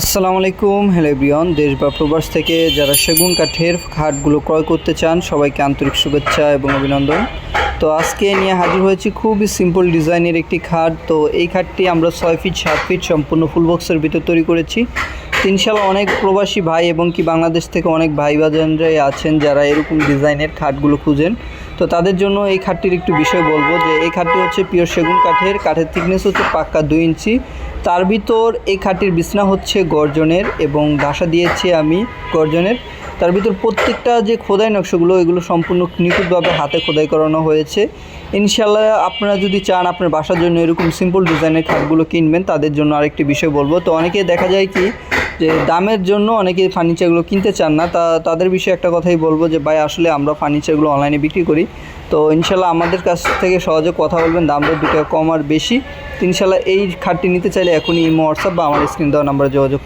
আসসালামু আলাইকুম, hello everyone. দেশ বা প্রবাস থেকে যারা সেগুন কাঠের খাটগুলো ক্রয় করতে চান সবাইকে আন্তরিক শুভেচ্ছা এবং অভিনন্দন। তো আজকে নিয়ে হাজির হয়েছি খুবই সিম্পল ডিজাইনের একটি খাট। তো এই খাটটি আমরা 6 ফিট 7 ফিট সম্পূর্ণ ফুল বক্সের ভিতর তৈরি করেছি। ইনশাআল্লাহ অনেক প্রবাসী ভাই এবং কি বাংলাদেশ থেকে অনেক ভাই বাজানরাই আছেন যারা এরকম ডিজাইনের খাটগুলো খুঁজেন। তো তাদের জন্য এই খাটটির একটু বিষয় বলবো যে এই খাটটি হচ্ছে পিওর সেগুন কাঠের থিকনেস হচ্ছে পাক্কা 2 ইঞ্চি। তার ভিতর এই খাটটির বিছনা হচ্ছে গর্জনের এবং ঘাসা দিয়েছি আমি গর্জনের। তার ভিতর প্রত্যেকটা যে খোদাই নকশাগুলো এগুলো সম্পূর্ণ নিখুঁতভাবে হাতে খোদাই করানো হয়েছে। ইনশাআল্লাহ আপনারা যদি চান আপনার বাসার জন্য এরকম সিম্পল ডিজাইনের খাটগুলো কিনবেন তাদের জন্য আরেকটি বিষয় বলবো। তো অনেকে দেখা যায় কি যে দামের জন্য অনেকে ফার্নিচারগুলো কিনতে চান না, তাদের বিষয়ে একটা কথাই বলবো যে ভাই আসলে আমরা ফার্নিচারগুলো অনলাইনে বিক্রি করি। তো ইনশাআল্লাহ আমাদের কাছ থেকে সহজে কথা বলবেন, দাম দর 2 টাকা কম আর বেশি। ইনশাআল্লাহ এই খাটটি নিতে চাইলে এখনই ইমো, হোয়াটসঅ্যাপ বা আমার স্ক্রিন দেওয়া নাম্বারে যোগাযোগ